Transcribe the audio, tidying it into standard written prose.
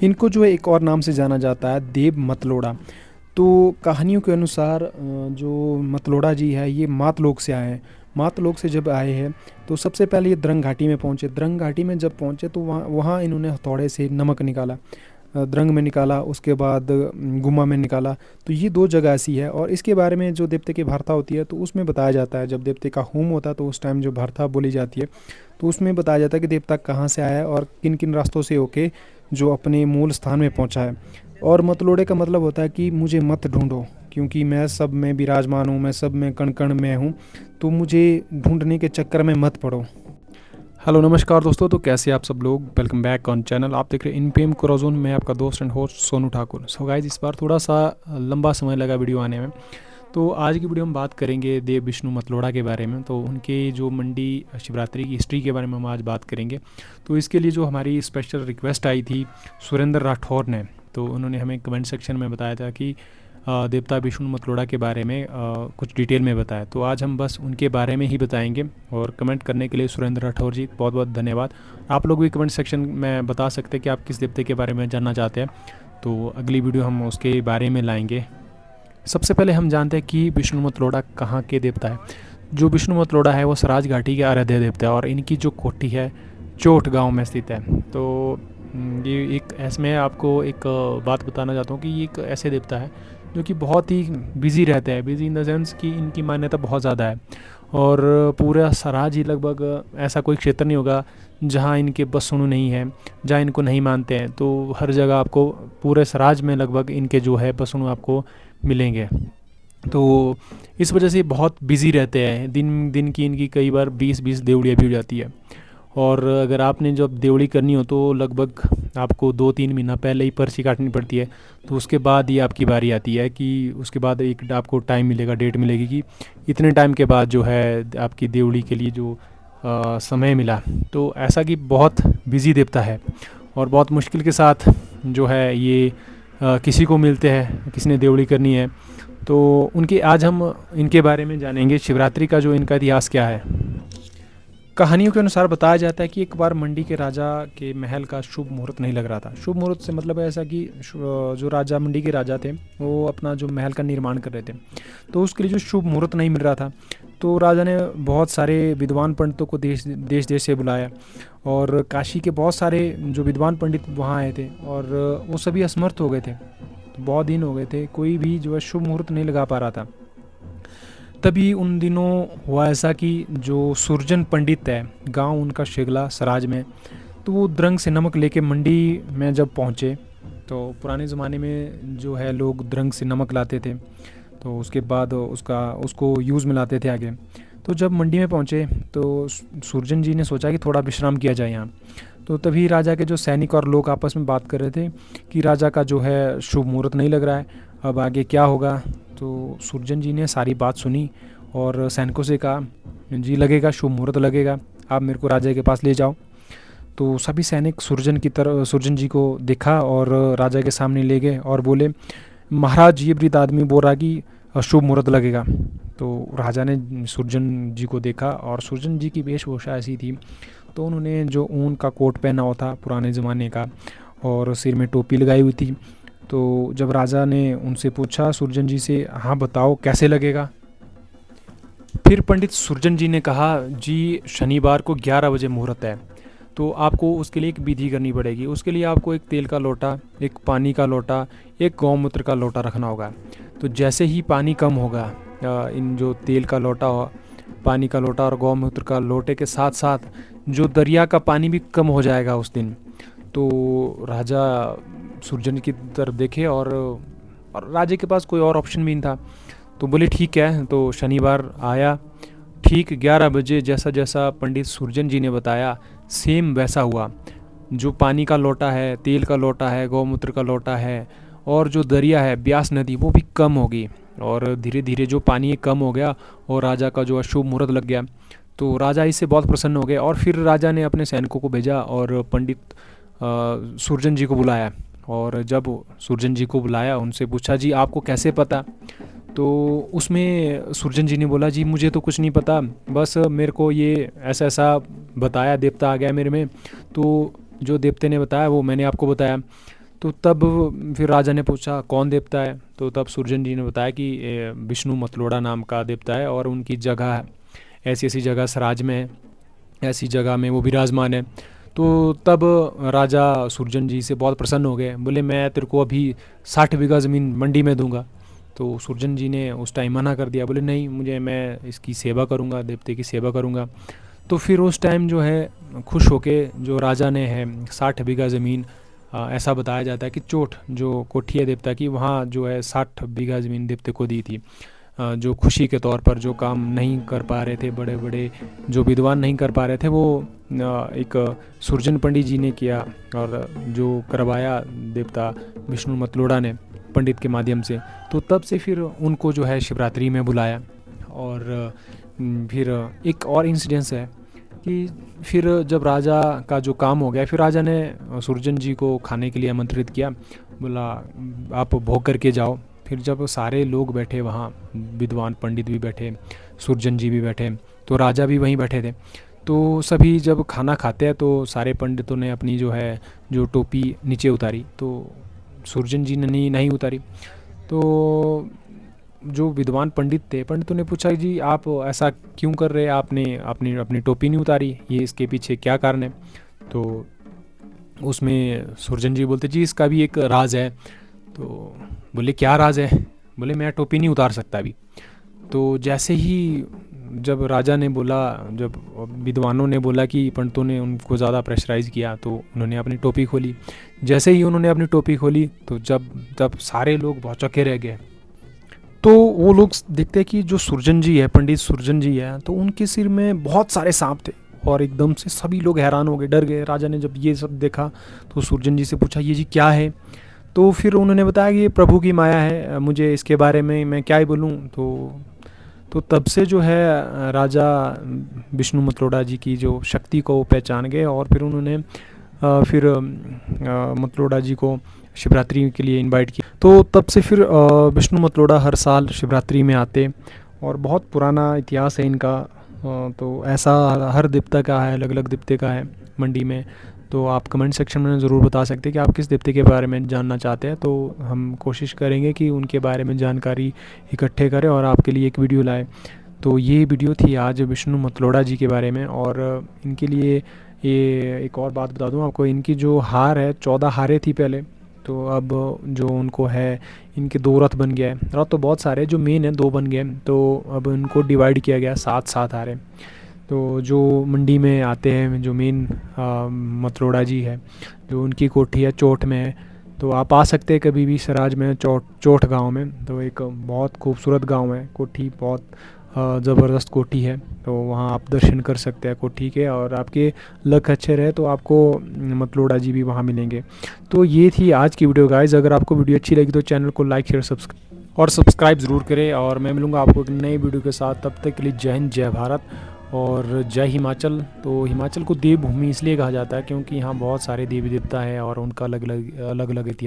इनको जो है एक और नाम से जाना जाता है देव मतलोड़ा। तो कहानियों के अनुसार जो मतलोड़ा जी है ये मातलोक से आए हैं। मातलोक से जब आए हैं तो सबसे पहले ये द्रंग घाटी में पहुँचे। द्रंग घाटी में जब पहुँचे तो वहाँ वहाँ इन्होंने हथौड़े से नमक निकाला। द्रंग में निकाला, उसके बाद गुम्मा में निकाला। तो ये 2 जगह ऐसी है और इसके बारे में जो देवते की वार्ता होती है तो उसमें बताया जाता है, जब देवते का होम होता है तो उस टाइम जो वार्ता बोली जाती है तो उसमें बताया जाता है कि देवता कहाँ से आया है और किन किन रास्तों से होके जो अपने मूल स्थान में पहुँचा है। और मतलोड़े का मतलब होता है कि मुझे मत ढूंढो, क्योंकि मैं सब में विराजमान हूँ, मैं सब में कण कण में हूँ, तो मुझे ढूंढने के चक्कर में मत पड़ो। हेलो नमस्कार दोस्तों, तो कैसे आप सब लोग। Welcome back on channel. आप देख रहे हैं इन पी एम क्रोजोन। मैं आपका दोस्त and host Sonu Thakur. So guys, इस बार थोड़ा सा लंबा समय लगा वीडियो आने में। तो आज की वीडियो में बात करेंगे देव विष्णु मतलोड़ा के बारे में। तो उनके जो मंडी शिवरात्रि की हिस्ट्री के बारे में हम आज बात करेंगे। तो इसके लिए जो हमारी स्पेशल रिक्वेस्ट आई थी सुरेंद्र राठौर ने, तो उन्होंने हमें कमेंट सेक्शन में बताया था कि देवता विष्णु मतलोड़ा के बारे में कुछ डिटेल में बताया। तो आज हम बस उनके बारे में ही बताएंगे। और कमेंट करने के लिए सुरेंद्र राठौर जी बहुत बहुत धन्यवाद। आप लोग भी कमेंट सेक्शन में बता सकते हैं कि आप किस देवते के बारे में जानना चाहते हैं, तो अगली वीडियो हम उसके बारे में लाएंगे। सबसे पहले हम जानते हैं कि विष्णु मतलोड़ा कहाँ के देवता है। जो विष्णु मतलोड़ा है वो सराज घाटी के आराध्य देवता है और इनकी जो कोठी है चोट गांव में स्थित है। तो ये एक ऐसे में आपको एक बात बताना चाहता हूँ कि ये एक ऐसे देवता है जो कि बहुत ही बिजी रहते हैं। बिजी इन द सेंस कि इनकी मान्यता बहुत ज़्यादा है और पूरा सराज ही लगभग ऐसा कोई क्षेत्र नहीं होगा जहाँ इनके बसुणु नहीं है, जहाँ इनको नहीं मानते हैं। तो हर जगह आपको पूरे सराज में लगभग इनके जो है बसुणु आपको मिलेंगे। तो इस वजह से बहुत बिजी रहते हैं। दिन दिन की इनकी कई बार 20-20 देवड़ियाँ भी हो जाती है। और अगर आपने जब देवड़ी करनी हो तो लगभग आपको 2-3 महीना पहले ही पर्ची काटनी पड़ती है। तो उसके बाद ही आपकी बारी आती है कि उसके बाद एक आपको टाइम मिलेगा, डेट मिलेगी कि इतने टाइम के बाद जो है आपकी देवड़ी के लिए जो समय मिला। तो ऐसा कि बहुत बिजी देवता है और बहुत मुश्किल के साथ जो है ये किसी को मिलते हैं, किसी ने देवड़ी करनी है। तो उनके आज हम इनके बारे में जानेंगे। शिवरात्रि का जो इनका इतिहास क्या है। कहानियों के अनुसार बताया जाता है कि एक बार मंडी के राजा के महल का शुभ मुहूर्त नहीं लग रहा था। शुभ मुहूर्त से मतलब है ऐसा कि जो राजा मंडी के राजा थे वो अपना जो महल का निर्माण कर रहे थे, तो उसके लिए जो शुभ मुहूर्त नहीं मिल रहा था। तो राजा ने बहुत सारे विद्वान पंडितों को देश देश से बुलाया और काशी के बहुत सारे जो विद्वान पंडित वहाँ आए थे और वो सभी असमर्थ हो गए थे। तो बहुत दिन हो गए थे, कोई भी जो है शुभ मुहूर्त नहीं लगा पा रहा था। तभी उन दिनों हुआ ऐसा कि जो सुरजन पंडित है, गांव उनका शेगला सराज में, तो वो द्रंग से नमक लेके मंडी में जब पहुँचे, तो पुराने ज़माने में जो है लोग द्रंग से नमक लाते थे, तो उसके बाद उसको यूज़ में लाते थे आगे। तो जब मंडी में पहुँचे तो सुरजन जी ने सोचा कि थोड़ा विश्राम किया जाए यहाँ। तो तभी राजा के जो सैनिक और लोग आपस में बात कर रहे थे कि राजा का जो है शुभ मुहूर्त नहीं लग रहा है, अब आगे क्या होगा। तो सुरजन जी ने सारी बात सुनी और सैनिकों से कहा, जी लगेगा, शुभ मुहूर्त लगेगा, आप मेरे को राजा के पास ले जाओ। तो सभी सैनिक सुरजन जी को देखा और राजा के सामने ले गए और बोले, महाराज ये वृद्ध आदमी बोल रहा कि शुभ मुहूर्त लगेगा। तो राजा ने सुरजन जी को देखा और सुरजन जी की वेशभूषा ऐसी थी, तो उन्होंने जो ऊन का कोट पहना हुआ था पुराने ज़माने का और सिर में टोपी लगाई हुई थी। तो जब राजा ने उनसे पूछा सुरजन जी से, हाँ बताओ कैसे लगेगा। फिर पंडित सुरजन जी ने कहा, जी शनिवार को 11 बजे मुहूर्त है, तो आपको उसके लिए एक विधि करनी पड़ेगी। उसके लिए आपको एक तेल का लोटा, एक पानी का लोटा, एक गौमूत्र का लोटा रखना होगा। तो जैसे ही पानी कम होगा, इन जो तेल का लोटा, पानी का लोटा और गौमूत्र का लोटे के साथ साथ जो दरिया का पानी भी कम हो जाएगा उस दिन। तो राजा सुरजन की तरफ देखे और राजे के पास कोई और ऑप्शन भी नहीं था। तो बोले ठीक है। तो शनिवार आया, ठीक 11 बजे जैसा जैसा पंडित सुरजन जी ने बताया सेम वैसा हुआ। जो पानी का लोटा है, तेल का लोटा है, गौमूत्र का लोटा है और जो दरिया है ब्यास नदी, वो भी कम होगी और धीरे धीरे जो पानी है कम हो गया और राजा का जो अशुभ मुहूर्त लग गया। तो राजा इससे बहुत प्रसन्न हो गए और फिर राजा ने अपने सैनिकों को भेजा और पंडित सुरजन जी को बुलाया। और जब सुरजन जी को बुलाया, उनसे पूछा, जी आपको कैसे पता। तो उसमें सुरजन जी ने बोला, जी मुझे तो कुछ नहीं पता, बस मेरे को ये ऐसा ऐसा बताया, देवता आ गया मेरे में, तो जो देवते ने बताया वो मैंने आपको बताया। तो तब फिर राजा ने पूछा कौन देवता है, तो तब सुरजन जी ने बताया कि विष्णु मतलोड़ा नाम का देवता है और उनकी जगह है, ऐसी ऐसी जगह सराज में है, ऐसी जगह में वो विराजमान है। तो तब राजा सुरजन जी से बहुत प्रसन्न हो गए, बोले मैं तेरे को अभी 60 बीघा ज़मीन मंडी में दूंगा। तो सुरजन जी ने उस टाइम मना कर दिया, बोले नहीं, मैं इसकी सेवा करूंगा, देवते की सेवा करूंगा। तो फिर उस टाइम जो है खुश होके जो राजा ने है 60 बीघा ज़मीन, ऐसा बताया जाता है कि चोट जो कोठी है देवता की, वहाँ जो है 60 बीघा ज़मीन देवते को दी थी, जो खुशी के तौर पर, जो काम नहीं कर पा रहे थे बड़े बड़े, जो विद्वान नहीं कर पा रहे थे, वो एक सुरजन पंडित जी ने किया और जो करवाया देवता विष्णु मतलोड़ा ने पंडित के माध्यम से। तो तब से फिर उनको जो है शिवरात्रि में बुलाया। और फिर एक और इंसिडेंस है कि फिर जब राजा का जो काम हो गया, फिर राजा ने सुरजन जी को खाने के लिए आमंत्रित किया, बोला आप भोग करके जाओ। फिर जब सारे लोग बैठे वहाँ, विद्वान पंडित भी बैठे, सुरजन जी भी बैठे, तो राजा भी वहीं बैठे थे। तो सभी जब खाना खाते हैं तो सारे पंडितों ने अपनी जो है जो टोपी नीचे उतारी, तो सुरजन जी ने नहीं उतारी। तो जो विद्वान पंडित थे, पंडितों ने पूछा जी आप ऐसा क्यों कर रहे हैं, आपने अपनी अपनी टोपी नहीं उतारी, ये इसके पीछे क्या कारण है? तो उसमें सुरजन जी बोलते जी इसका भी एक राज है। तो बोले क्या राज है? बोले मैं टोपी नहीं उतार सकता अभी। तो जैसे ही जब राजा ने बोला, जब विद्वानों ने बोला कि पंडितों ने उनको ज़्यादा प्रेशराइज़ किया, तो उन्होंने अपनी टोपी खोली। जैसे ही उन्होंने अपनी टोपी खोली तो जब सारे लोग भौचक्के रह गए। तो वो लोग देखते हैं कि जो सुरजन जी है, पंडित सुरजन जी है, तो उनके सिर में बहुत सारे सांप थे और एकदम से सभी लोग हैरान हो गए, डर गए। राजा ने जब ये सब देखा तो सुरजन जी से पूछा ये जी क्या है? तो फिर उन्होंने बताया कि ये प्रभु की माया है, मुझे इसके बारे में मैं क्या ही बोलूँ। तो तब से जो है राजा विष्णु मतलोड़ा जी की जो शक्ति को पहचान गए और फिर उन्होंने फिर मतलोड़ा जी को शिवरात्रि के लिए इनवाइट किया। तो तब से फिर विष्णु मतलोड़ा हर साल शिवरात्रि में आते और बहुत पुराना इतिहास है इनका। तो ऐसा हर देवता का है, अलग अलग देवते का है मंडी में। तो आप कमेंट सेक्शन में ज़रूर बता सकते हैं कि आप किस देवते के बारे में जानना चाहते हैं, तो हम कोशिश करेंगे कि उनके बारे में जानकारी इकट्ठे करें और आपके लिए एक वीडियो लाएँ। तो ये वीडियो थी आज विष्णु मतलोड़ा जी के बारे में। और इनके लिए ये एक और बात बता दूं आपको, इनकी जो हार है 14 हारें थी पहले, तो अब जो उनको है इनके 2 रथ बन गया है। रथ तो बहुत सारे, जो मेन है 2 बन गए, तो अब इनको डिवाइड किया गया 7-7 हारें। तो जो मंडी में आते हैं, जो मेन मतलोड़ा जी है, जो उनकी कोठी है चोट में है, तो आप आ सकते हैं कभी भी सराज में, चोट गांव में। तो एक बहुत खूबसूरत गांव है, कोठी बहुत ज़बरदस्त कोठी है। तो वहाँ आप दर्शन कर सकते हैं कोठी के, और आपके लक अच्छे रहे तो आपको मतलोड़ा जी भी वहाँ मिलेंगे। तो ये थी आज की वीडियो गाइस। अगर आपको वीडियो अच्छी लगी तो चैनल को लाइक शेयर सब्सक्राइब ज़रूर करें। और मैं मिलूँगा आपको एक नई वीडियो के साथ, तब तक के लिए जय हिंद, जय भारत और जय हिमाचल। तो हिमाचल को देवभूमि इसलिए कहा जाता है क्योंकि यहाँ बहुत सारे देवी देवता हैं और उनका अलग अलग इतिहास।